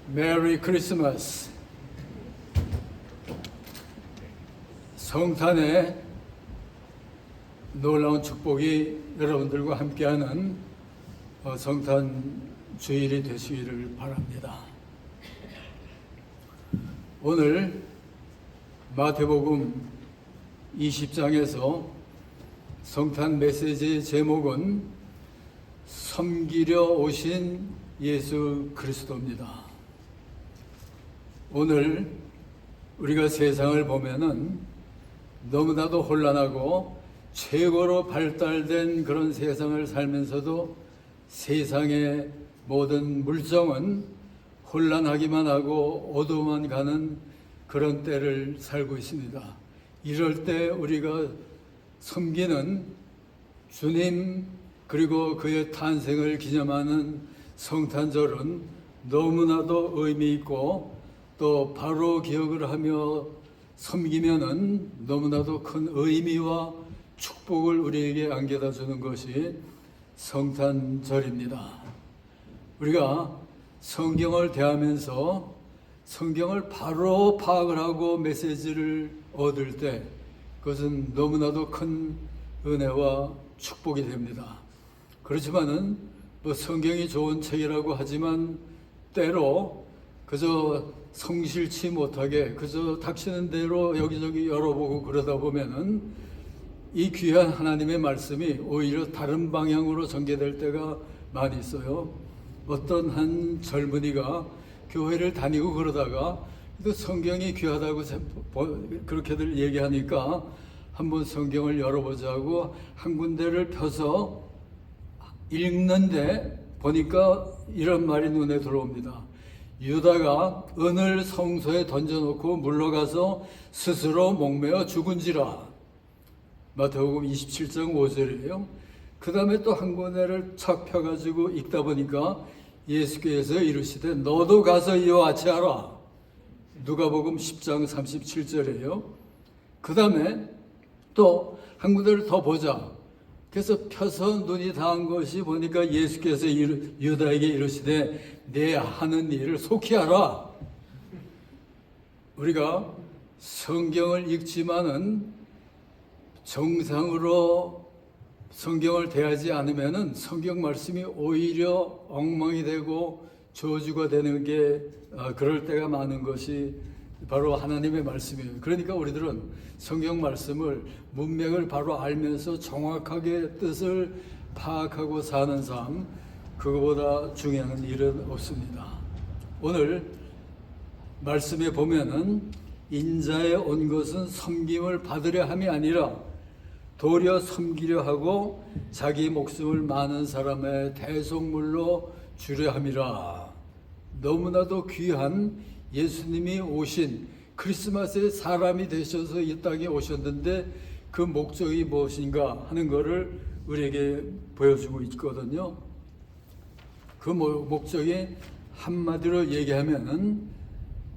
메리 크리스마스. 성탄의 놀라운 축복이 여러분들과 함께하는 성탄 주일이 되시기를 바랍니다. 오늘 마태복음 20장에서 성탄 메시지의 제목은 섬기려 오신 예수 그리스도입니다. 오늘 우리가 세상을 보면은 너무나도 혼란하고 최고로 발달된 그런 세상을 살면서도 세상의 모든 물정은 혼란하기만 하고 어두워만 가는 그런 때를 살고 있습니다. 이럴 때 우리가 섬기는 주님 그리고 그의 탄생을 기념하는 성탄절은 너무나도 의미 있고 또 바로 기억을 하며 섬기면은 너무나도 큰 의미와 축복을 우리에게 안겨다 주는 것이 성탄절입니다. 우리가 성경을 대하면서 성경을 바로 파악을 하고 메시지를 얻을 때 그것은 너무나도 큰 은혜와 축복이 됩니다. 그렇지만은 뭐 성경이 좋은 책이라고 하지만 때로 그저 성실치 못하게 그저 닥치는 대로 여기저기 열어보고 그러다 보면은 이 귀한 하나님의 말씀이 오히려 다른 방향으로 전개될 때가 많이 있어요. 어떤 한 젊은이가 교회를 다니고 그러다가 또 성경이 귀하다고 그렇게들 얘기하니까 한번 성경을 열어보자고 한 군데를 펴서 읽는데 보니까 이런 말이 눈에 들어옵니다. 유다가 은을 성소에 던져놓고 물러가서 스스로 목매어 죽은지라. 마태복음 27장 5절이에요. 그 다음에 또 한 군데를 착 펴가지고 읽다 보니까 예수께서 이르시되 너도 가서 이와 같이 하라. 누가복음 10장 37절이에요. 그 다음에 또 한 군데를 더 보자. 그래서 펴서 눈이 닿은 것이 보니까 예수께서 유다에게 이르시되 내 하는 일을 속히 하라. 우리가 성경을 읽지만은 정상으로 성경을 대하지 않으면은 성경 말씀이 오히려 엉망이 되고 저주가 되는 게 그럴 때가 많은 것이 바로 하나님의 말씀이에요. 그러니까 우리들은 성경 말씀을 문맥을 바로 알면서 정확하게 뜻을 파악하고 사는 삶, 그거보다 중요한 일은 없습니다. 오늘 말씀에 보면은 인자에 온 것은 섬김을 받으려 함이 아니라 도리어 섬기려 하고 자기 목숨을 많은 사람의 대속물로 주려 함이라. 너무나도 귀한 예수님이 오신 크리스마스의 사람이 되셔서 이 땅에 오셨는데 그 목적이 무엇인가 하는 것을 우리에게 보여주고 있거든요. 그 목적이 한마디로 얘기하면은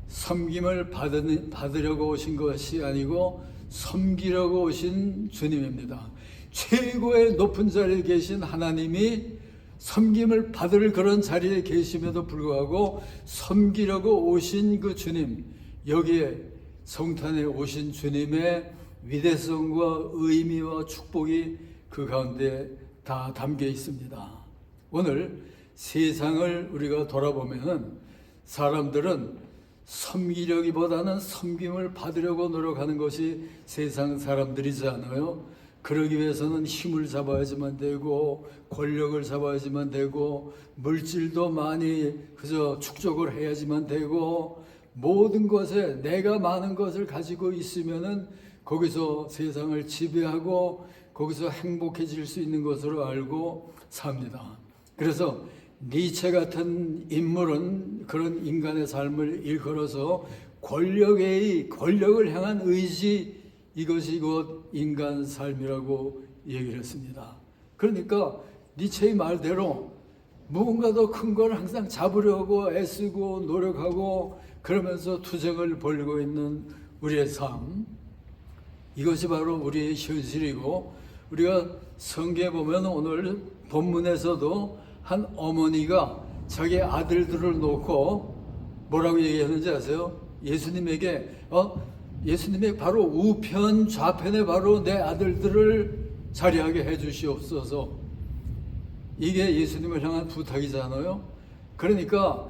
섬김을 받으려고 오신 것이 아니고 섬기려고 오신 주님입니다. 최고의 높은 자리에 계신 하나님이 섬김을 받을 그런 자리에 계심에도 불구하고 섬기려고 오신 그 주님, 여기에 성탄에 오신 주님의 위대성과 의미와 축복이 그 가운데 다 담겨 있습니다. 오늘 세상을 우리가 돌아보면은 사람들은 섬기려기보다는 섬김을 받으려고 노력하는 것이 세상 사람들이잖아요. 그러기 위해서는 힘을 잡아야지만 되고 권력을 잡아야지만 되고 물질도 많이 그저 축적을 해야지만 되고 모든 것에 내가 많은 것을 가지고 있으면은 거기서 세상을 지배하고 거기서 행복해질 수 있는 것으로 알고 삽니다. 그래서 니체 같은 인물은 그런 인간의 삶을 일컬어서 권력을 향한 의지, 이것이 곧 인간 삶이라고 얘기를 했습니다. 그러니까 니체의 말대로 무언가 더 큰 걸 항상 잡으려고 애쓰고 노력하고 그러면서 투쟁을 벌이고 있는 우리의 삶, 이것이 바로 우리의 현실이고, 우리가 성경에 보면 오늘 본문에서도 한 어머니가 자기 아들들을 놓고 뭐라고 얘기하는지 아세요? 예수님에게 예수님의 바로 우편 좌편에 바로 내 아들들을 자리하게 해주시옵소서. 이게 예수님을 향한 부탁이잖아요. 그러니까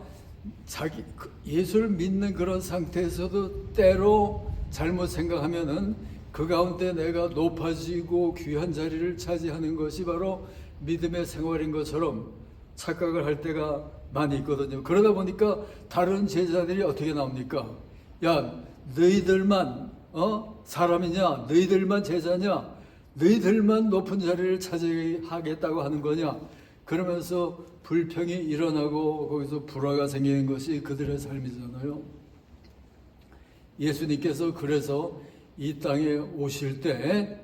예수를 믿는 그런 상태에서도 때로 잘못 생각하면은 그 가운데 내가 높아지고 귀한 자리를 차지하는 것이 바로 믿음의 생활인 것처럼 착각을 할 때가 많이 있거든요. 그러다 보니까 다른 제자들이 어떻게 나옵니까? 야, 너희들만 사람이냐? 너희들만 제자냐? 너희들만 높은 자리를 차지하겠다고 하는 거냐? 그러면서 불평이 일어나고 거기서 불화가 생기는 것이 그들의 삶이잖아요. 예수님께서 그래서 이 땅에 오실 때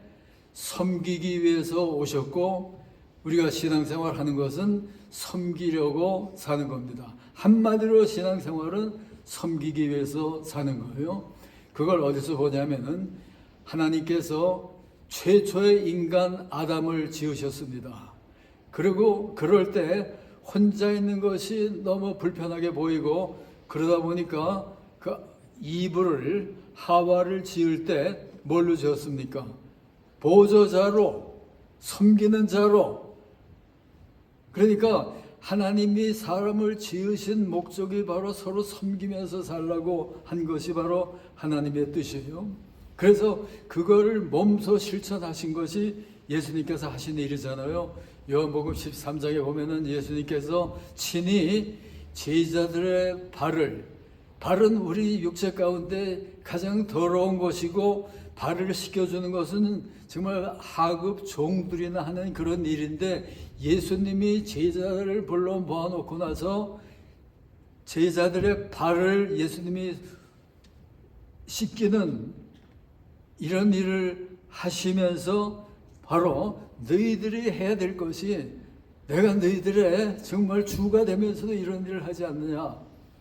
섬기기 위해서 오셨고, 우리가 신앙생활 하는 것은 섬기려고 사는 겁니다. 한마디로 신앙생활은 섬기기 위해서 사는 거예요. 그걸 어디서 보냐면은 하나님께서 최초의 인간 아담을 지으셨습니다. 그리고 그럴 때 혼자 있는 것이 너무 불편하게 보이고, 그러다 보니까 그 이브를 하와를 지을 때 뭘로 지었습니까? 보조자로, 섬기는 자로. 그러니까 하나님이 사람을 지으신 목적이 바로 서로 섬기면서 살라고 한 것이 바로 하나님의 뜻이에요. 그래서 그거를 몸소 실천하신 것이 예수님께서 하신 일이잖아요. 요한복음 13장에 보면은 예수님께서 친히 제자들의 발은 우리 육체 가운데 가장 더러운 것이고, 발을 씻겨주는 것은 정말 하급 종들이나 하는 그런 일인데, 예수님이 제자들을 불러 모아놓고 나서 제자들의 발을 예수님이 씻기는 이런 일을 하시면서 바로 너희들이 해야 될 것이, 내가 너희들의 정말 주가 되면서도 이런 일을 하지 않느냐,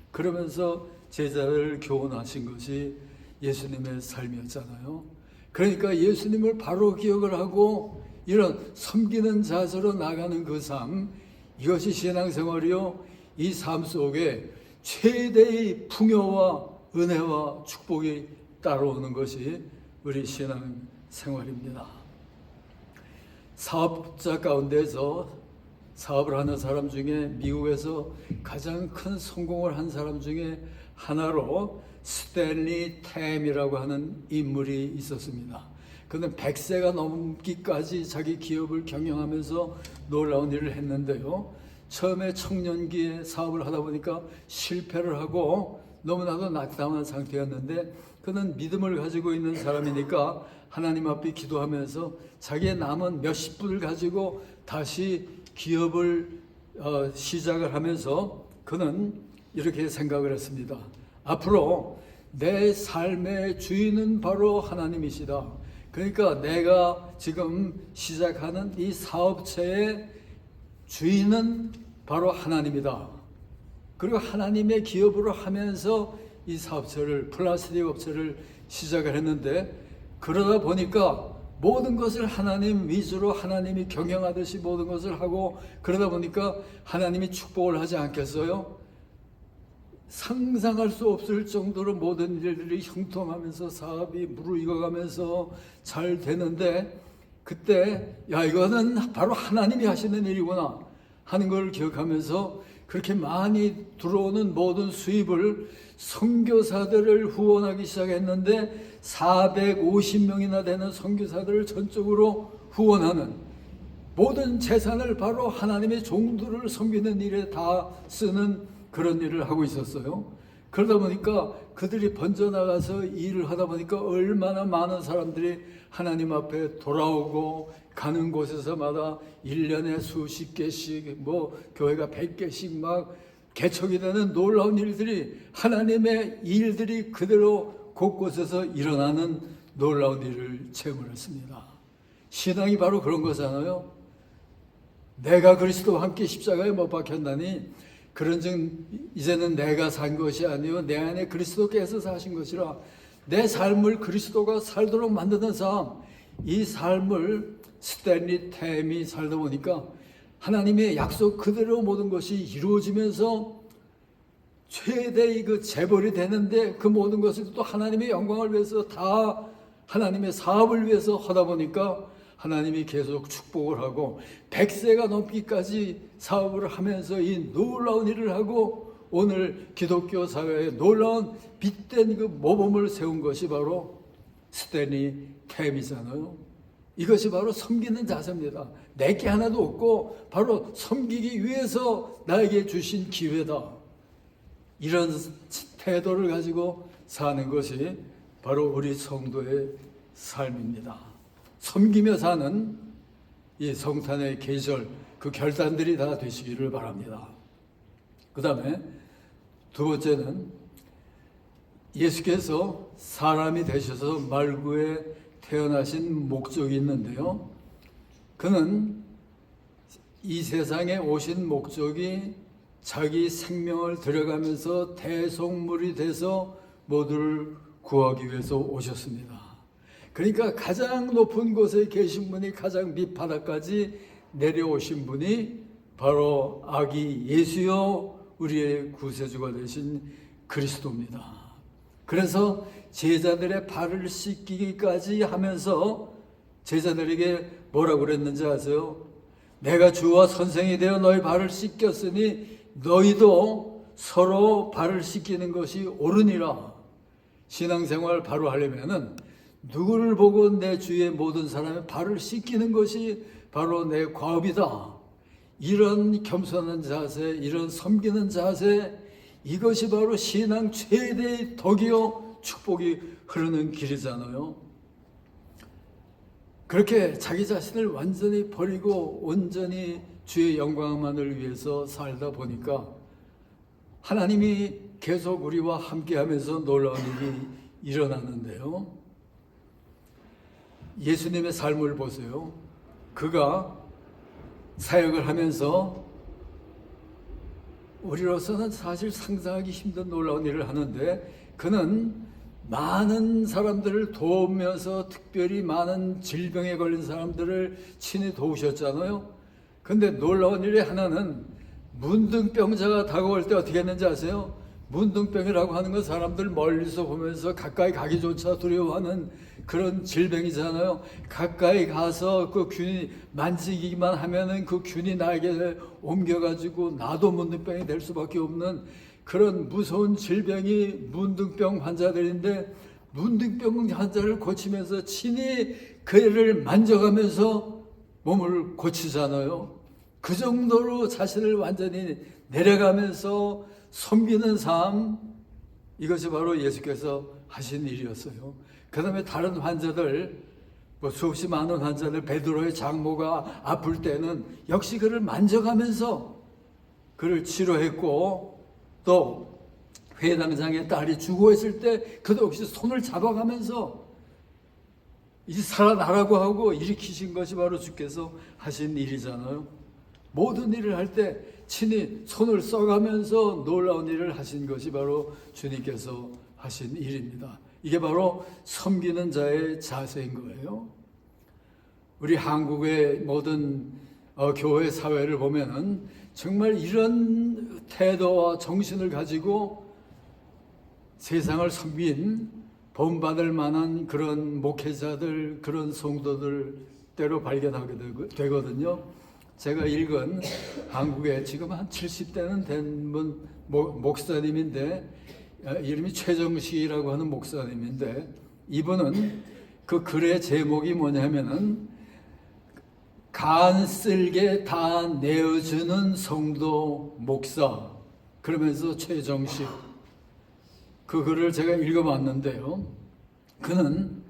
그러면서 제자를 교훈하신 것이 예수님의 삶이었잖아요. 그러니까 예수님을 바로 기억을 하고 이런 섬기는 자세로 나가는 그 삶, 이것이 신앙생활이요, 이 삶 속에 최대의 풍요와 은혜와 축복이 따라오는 것이 우리 신앙생활입니다. 사업자 가운데서 사업을 하는 사람 중에 미국에서 가장 큰 성공을 한 사람 중에 하나로 스탠리 템이라고 하는 인물이 있었습니다. 그는 100세가 넘기까지 자기 기업을 경영하면서 놀라운 일을 했는데요. 처음에 청년기에 사업을 하다 보니까 실패를 하고 너무나도 낙담한 상태였는데, 그는 믿음을 가지고 있는 사람이니까 하나님 앞에 기도하면서 자기의 남은 몇십 불을 가지고 다시 기업을 시작을 하면서 그는 이렇게 생각을 했습니다. 앞으로 내 삶의 주인은 바로 하나님이시다. 그러니까 내가 지금 시작하는 이 사업체의 주인은 바로 하나님이다. 그리고 하나님의 기업으로 하면서 이 사업체를, 플라스틱 업체를 시작을 했는데, 그러다 보니까 모든 것을 하나님 위주로 하나님이 경영하듯이 모든 것을 하고, 그러다 보니까 하나님이 축복을 하지 않겠어요? 상상할 수 없을 정도로 모든 일들이 형통하면서 사업이 무르익어가면서 잘 되는데, 그때 야, 이거는 바로 하나님이 하시는 일이구나 하는 걸 기억하면서 그렇게 많이 들어오는 모든 수입을 선교사들을 후원하기 시작했는데, 450명이나 되는 선교사들을 전적으로 후원하는, 모든 재산을 바로 하나님의 종들을 섬기는 일에 다 쓰는 그런 일을 하고 있었어요. 그러다 보니까 그들이 번져나가서 일을 하다 보니까 얼마나 많은 사람들이 하나님 앞에 돌아오고, 가는 곳에서마다 1년에 수십 개씩, 교회가 100개씩 막 개척이 되는 놀라운 일들이, 하나님의 일들이 그대로 곳곳에서 일어나는 놀라운 일을 체험했습니다. 신앙이 바로 그런 거잖아요. 내가 그리스도와 함께 십자가에 못 박혔나니 그런즉 이제는 내가 산 것이 아니요 내 안에 그리스도께서 사신 것이라. 내 삶을 그리스도가 살도록 만드는 삶, 이 삶을 스탠리 템이 살다 보니까 하나님의 약속 그대로 모든 것이 이루어지면서 최대의 그 재벌이 되는데 그 모든 것을 또 하나님의 영광을 위해서 다 하나님의 사업을 위해서 하다 보니까 하나님이 계속 축복을 하고 100세가 넘기까지 사업을 하면서 이 놀라운 일을 하고 오늘 기독교 사회에 놀라운 빛된 그 모범을 세운 것이 바로 스탠리 템이잖아요. 이것이 바로 섬기는 자세입니다. 내게 하나도 없고 바로 섬기기 위해서 나에게 주신 기회다. 이런 태도를 가지고 사는 것이 바로 우리 성도의 삶입니다. 섬기며 사는 이 성탄의 계절, 그 결단들이 다 되시기를 바랍니다. 그 다음에 두 번째는 예수께서 사람이 되셔서 말구에 태어나신 목적이 있는데요. 그는 이 세상에 오신 목적이 자기 생명을 들여가면서 대속물이 돼서 모두를 구하기 위해서 오셨습니다. 그러니까 가장 높은 곳에 계신 분이 가장 밑바닥까지 내려오신 분이 바로 아기 예수여 우리의 구세주가 되신 그리스도입니다. 그래서 제자들의 발을 씻기기까지 하면서 제자들에게 뭐라고 그랬는지 아세요? 내가 주와 선생이 되어 너희 발을 씻겼으니 너희도 서로 발을 씻기는 것이 옳으니라. 신앙생활 바로 하려면은 누구를 보고 내 주위의 모든 사람의 발을 씻기는 것이 바로 내 과업이다. 이런 겸손한 자세, 이런 섬기는 자세, 이것이 바로 신앙 최대의 덕이요 축복이 흐르는 길이잖아요. 그렇게 자기 자신을 완전히 버리고 온전히 주의 영광만을 위해서 살다 보니까 하나님이 계속 우리와 함께하면서 놀라운 일이 일어나는데요. 예수님의 삶을 보세요. 그가 사역을 하면서 우리로서는 사실 상상하기 힘든 놀라운 일을 하는데 그는 많은 사람들을 도우면서 특별히 많은 질병에 걸린 사람들을 친히 도우셨잖아요. 근데 놀라운 일이 하나는 문둥병자가 다가올 때 어떻게 했는지 아세요? 문둥병이라고 하는 건 사람들 멀리서 보면서 가까이 가기조차 두려워하는 그런 질병이잖아요. 가까이 가서 그 균이 만지기만 하면은 그 균이 나에게 옮겨가지고 나도 문둥병이 될 수밖에 없는 그런 무서운 질병이 문둥병 환자들인데 문둥병 환자를 고치면서 친히 그를 만져가면서 몸을 고치잖아요. 그 정도로 자신을 완전히 내려가면서 섬기는 삶, 이것이 바로 예수께서 하신 일이었어요. 그 다음에 다른 환자들, 수없이 많은 환자들, 베드로의 장모가 아플 때는 역시 그를 만져가면서 그를 치료했고, 또 회당장의 딸이 죽어 있을 때 그도 역시 손을 잡아가면서 이제 살아나라고 하고 일으키신 것이 바로 주께서 하신 일이잖아요. 모든 일을 할 때 친히 손을 써가면서 놀라운 일을 하신 것이 바로 주님께서 하신 일입니다. 이게 바로 섬기는 자의 자세인 거예요. 우리 한국의 모든 교회 사회를 보면은 정말 이런 태도와 정신을 가지고 세상을 섬긴 본받을 만한 그런 목회자들, 그런 성도들 때로 발견하게 되거든요. 제가 읽은 한국에 지금 한 70대는 된 분 목사님인데 이름이 최정식이라고 하는 목사님인데 이분은 그 글의 제목이 뭐냐면은 간 쓸게 다 내어주는 성도 목사, 그러면서 최정식, 그 글을 제가 읽어봤는데요. 그는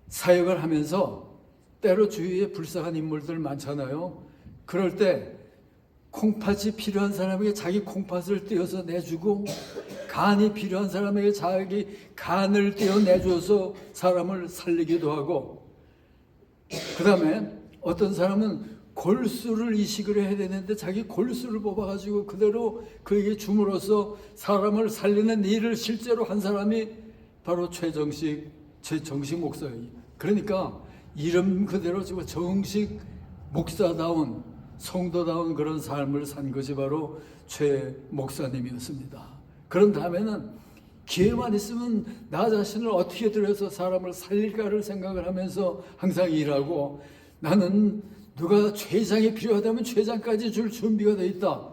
사역을 하면서 때로 주위에 불쌍한 인물들 많잖아요. 그럴 때 콩팥이 필요한 사람에게 자기 콩팥을 떼어서 내주고 간이 필요한 사람에게 자기 간을 떼어 내줘서 사람을 살리기도 하고, 그 다음에 어떤 사람은 골수를 이식을 해야 되는데 자기 골수를 뽑아가지고 그대로 그에게 줌으로써 사람을 살리는 일을 실제로 한 사람이 바로 최정식 목사예요. 그러니까 이름 그대로 정식 목사다운 성도다운 그런 삶을 산 것이 바로 최 목사님이었습니다. 그런 다음에는 기회만 있으면 나 자신을 어떻게 들여서 사람을 살릴까를 생각을 하면서 항상 일하고, 나는 누가 최장이 필요하다면 최장까지 줄 준비가 돼 있다.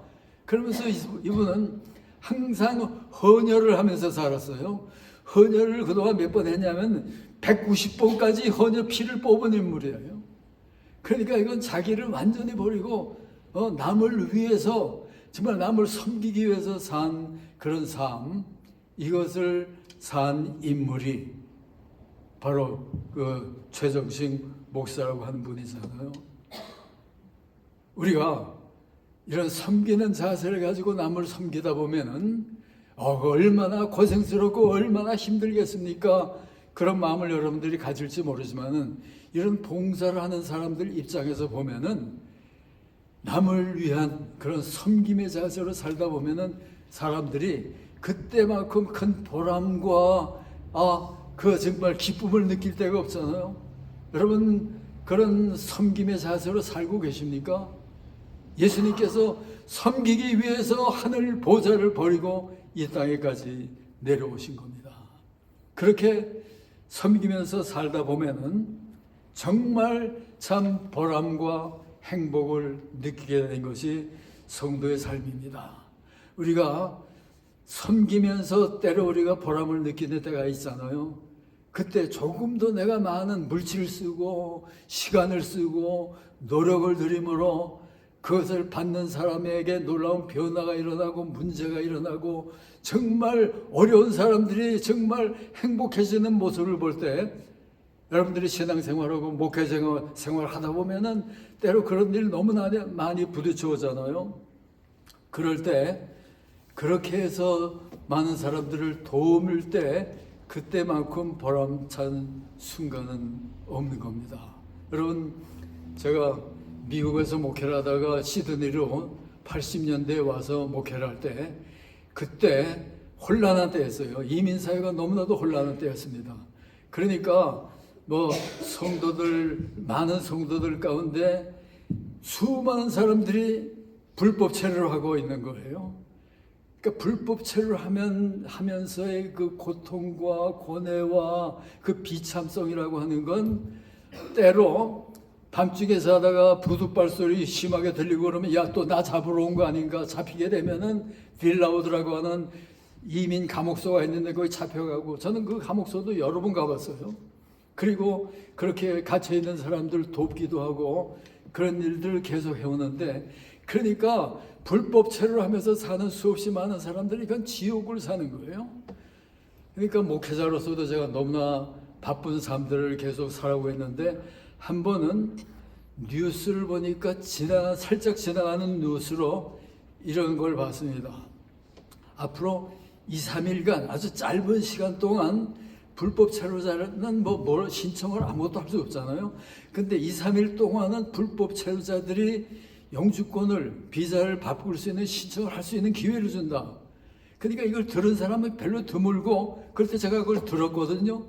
그러면서 이분은 항상 헌혈을 하면서 살았어요. 헌혈을 그동안 몇 번 했냐면 190번까지 헌혈 피를 뽑은 인물이에요. 그러니까 이건 자기를 완전히 버리고 남을 위해서, 정말 남을 섬기기 위해서 산 그런 삶, 이것을 산 인물이 바로 그 최정식 목사라고 하는 분이잖아요. 우리가 이런 섬기는 자세를 가지고 남을 섬기다 보면은 얼마나 고생스럽고 얼마나 힘들겠습니까? 그런 마음을 여러분들이 가질지 모르지만은, 이런 봉사를 하는 사람들 입장에서 보면은 남을 위한 그런 섬김의 자세로 살다 보면은 사람들이 그때만큼 큰 보람과 그 정말 기쁨을 느낄 데가 없잖아요. 여러분, 그런 섬김의 자세로 살고 계십니까? 예수님께서 섬기기 위해서 하늘 보좌를 버리고 이 땅에까지 내려오신 겁니다. 그렇게 섬기면서 살다 보면은 정말 참 보람과 행복을 느끼게 된 것이 성도의 삶입니다. 우리가 섬기면서 때로 우리가 보람을 느끼는 때가 있잖아요. 그때 조금 더 내가 많은 물질을 쓰고 시간을 쓰고 노력을 들임으로 그것을 받는 사람에게 놀라운 변화가 일어나고 문제가 일어나고 정말 어려운 사람들이 정말 행복해지는 모습을 볼 때, 여러분들이 신앙생활하고 목회생활 하다 보면은 때로 그런 일 너무나 많이 부딪혀 오잖아요. 그럴 때 그렇게 해서 많은 사람들을 도움일 때 그때만큼 보람찬 순간은 없는 겁니다. 여러분, 제가 미국에서 목회를 하다가 시드니로 80년대에 와서 목회를 할 때, 그때 혼란한 때였어요. 이민사회가 너무나도 혼란한 때였습니다. 그러니까 많은 성도들 가운데 수많은 사람들이 불법 체류를 하고 있는 거예요. 그러니까 불법 체류를 하면서의 그 고통과 고뇌와 그 비참성이라고 하는 건, 때로 밤중에 자다가 부둣발 소리 심하게 들리고 그러면 또 나 잡으러 온 거 아닌가, 잡히게 되면은 빌라우드라고 하는 이민 감옥소가 있는데 거기 잡혀가고, 저는 그 감옥소도 여러 번 가봤어요. 그리고 그렇게 갇혀있는 사람들 돕기도 하고 그런 일들을 계속 해오는데, 그러니까 불법 체류를 하면서 사는 수없이 많은 사람들이 이건 지옥을 사는 거예요. 그러니까 목회자로서도 제가 너무나 바쁜 삶들을 계속 살아오고 있는데, 한 번은 뉴스를 보니까 살짝 지나가는 뉴스로 이런 걸 봤습니다. 앞으로 2, 3일간 아주 짧은 시간 동안 불법 체류자는 뭘 신청을 아무것도 할 수 없잖아요. 근데 2, 3일 동안은 불법 체류자들이 영주권을, 비자를 바꿀 수 있는, 신청을 할 수 있는 기회를 준다. 그러니까 이걸 들은 사람은 별로 드물고, 그럴 때 제가 그걸 들었거든요.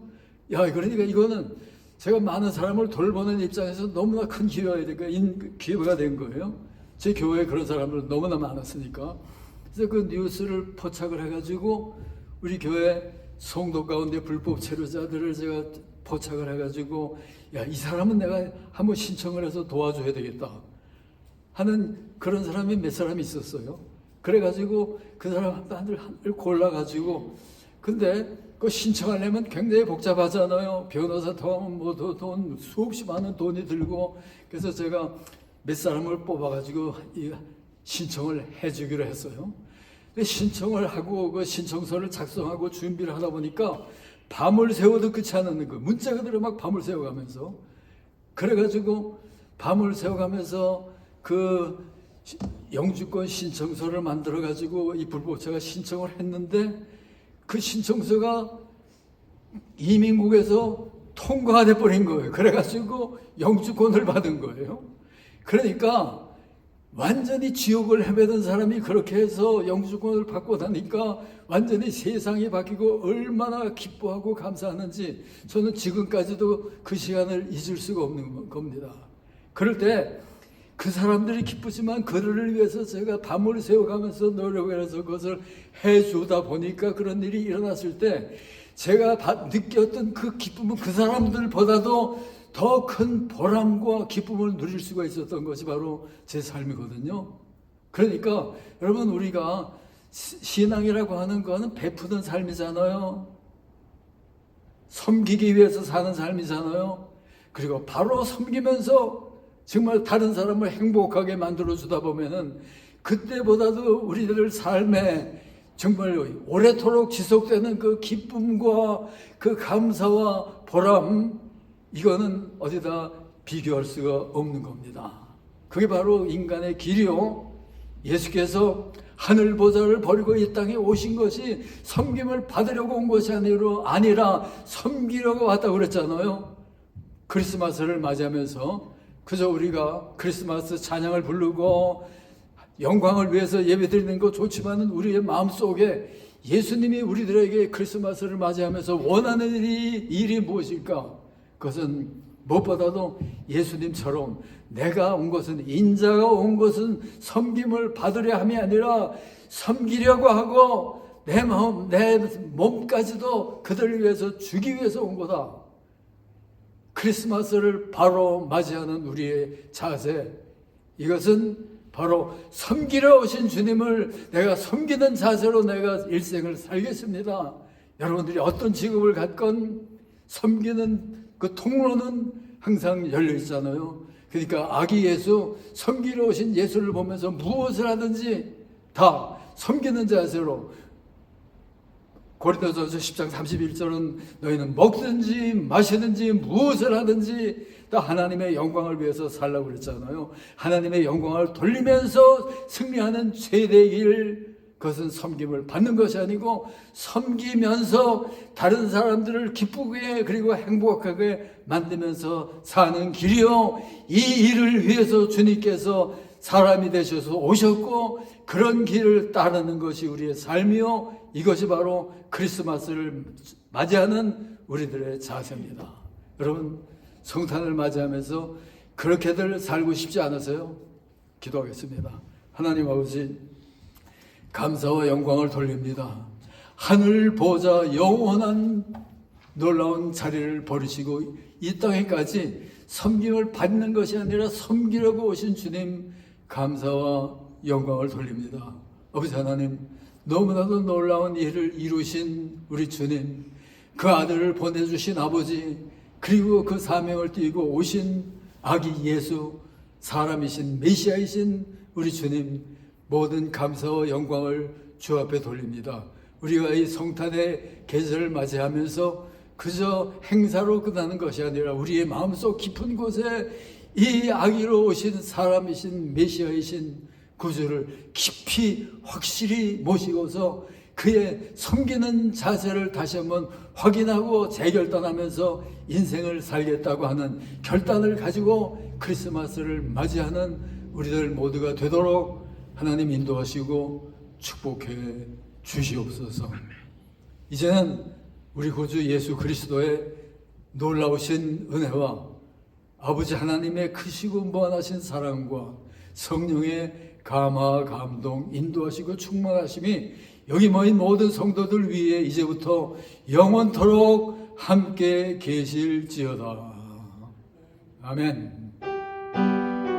그러니까 이거는 제가 많은 사람을 돌보는 입장에서 너무나 큰 기회가 된 거예요. 제 교회에 그런 사람들 너무나 많았으니까. 그래서 그 뉴스를 포착을 해가지고 우리 교회 성도 가운데 불법 체류자들을 제가 포착을 해가지고, 이 사람은 내가 한번 신청을 해서 도와줘야 되겠다 하는 그런 사람이 몇 사람이 있었어요. 그래가지고 그 사람을 골라가지고, 근데 그 신청하려면 굉장히 복잡하잖아요. 변호사 돈 수없이 많은 돈이 들고. 그래서 제가 몇 사람을 뽑아가지고 신청을 해주기로 했어요. 신청을 하고 그 신청서를 작성하고 준비를 하다 보니까 밤을 새워도 끝이 안 나는 거예요. 문자가 들어 막 밤을 새워가면서. 그래가지고 밤을 새워가면서 그 영주권 신청서를 만들어가지고 이 불법체가 신청을 했는데, 그 신청서가 이민국에서 통과가 돼버린 거예요. 그래가지고 영주권을 받은 거예요. 그러니까 완전히 지옥을 헤매던 사람이 그렇게 해서 영주권을 받고 나니까 완전히 세상이 바뀌고 얼마나 기뻐하고 감사하는지, 저는 지금까지도 그 시간을 잊을 수가 없는 겁니다. 그럴 때 그 사람들이 기쁘지만 그들을 위해서 제가 밤을 새워가면서 노력을 해서 그것을 해주다 보니까 그런 일이 일어났을 때 제가 느꼈던 그 기쁨은 그 사람들보다도 더 큰 보람과 기쁨을 누릴 수가 있었던 것이 바로 제 삶이거든요. 그러니까 여러분, 우리가 신앙이라고 하는 거는 베푸는 삶이잖아요. 섬기기 위해서 사는 삶이잖아요. 그리고 바로 섬기면서 정말 다른 사람을 행복하게 만들어주다 보면은 그때보다도 우리들 삶에 정말 오래도록 지속되는 그 기쁨과 그 감사와 보람, 이거는 어디다 비교할 수가 없는 겁니다. 그게 바로 인간의 길이요. 예수께서 하늘 보좌를 버리고 이 땅에 오신 것이 섬김을 받으려고 온 것이 아니라 섬기려고 왔다고 그랬잖아요. 크리스마스를 맞이하면서 그저 우리가 크리스마스 찬양을 부르고 영광을 위해서 예배드리는 거 좋지만 우리의 마음속에 예수님이 우리들에게 크리스마스를 맞이하면서 원하는 일이 무엇일까? 그것은 무엇보다도 예수님처럼 내가 온 것은, 인자가 온 것은 섬김을 받으려 함이 아니라 섬기려고 하고 내 마음, 내 몸까지도 그들을 위해서 주기 위해서 온 거다. 크리스마스를 바로 맞이하는 우리의 자세, 이것은 바로 섬기러 오신 주님을 내가 섬기는 자세로 내가 일생을 살겠습니다. 여러분들이 어떤 직업을 갖건 섬기는 그 통로는 항상 열려 있잖아요. 그러니까 아기 예수, 섬기러 오신 예수를 보면서 무엇을 하든지 다 섬기는 자세로, 고린도전서 10장 31절은 너희는 먹든지 마시든지 무엇을 하든지 다 하나님의 영광을 위해서 살라고 그랬잖아요. 하나님의 영광을 돌리면서 승리하는 최대의 길, 그것은 섬김을 받는 것이 아니고 섬기면서 다른 사람들을 기쁘게 그리고 행복하게 만들면서 사는 길이요. 이 일을 위해서 주님께서 사람이 되셔서 오셨고 그런 길을 따르는 것이 우리의 삶이요. 이것이 바로 크리스마스를 맞이하는 우리들의 자세입니다. 여러분, 성탄을 맞이하면서 그렇게들 살고 싶지 않으세요? 기도하겠습니다. 하나님 아버지, 감사와 영광을 돌립니다. 하늘 보좌 영원한 놀라운 자리를 버리시고 이 땅에까지 섬김을 받는 것이 아니라 섬기려고 오신 주님, 감사와 영광을 돌립니다. 아버지 하나님, 너무나도 놀라운 일을 이루신 우리 주님, 그 아들을 보내주신 아버지, 그리고 그 사명을 띠고 오신 아기 예수, 사람이신 메시아이신 우리 주님, 모든 감사와 영광을 주 앞에 돌립니다. 우리가 이 성탄의 계절을 맞이하면서 그저 행사로 끝나는 것이 아니라 우리의 마음속 깊은 곳에 이 아기로 오신 사람이신 메시아이신 구주를 깊이 확실히 모시고서 그의 섬기는 자세를 다시 한번 확인하고 재결단하면서 인생을 살겠다고 하는 결단을 가지고 크리스마스를 맞이하는 우리들 모두가 되도록 하나님 인도하시고 축복해 주시옵소서. 이제는 우리 구주 예수 그리스도의 놀라우신 은혜와 아버지 하나님의 크시고 무한하신 사랑과 성령의 감화, 감동, 인도하시고 충만하심이 여기 모인 모든 성도들 위에 이제부터 영원토록 함께 계실지어다. 아멘.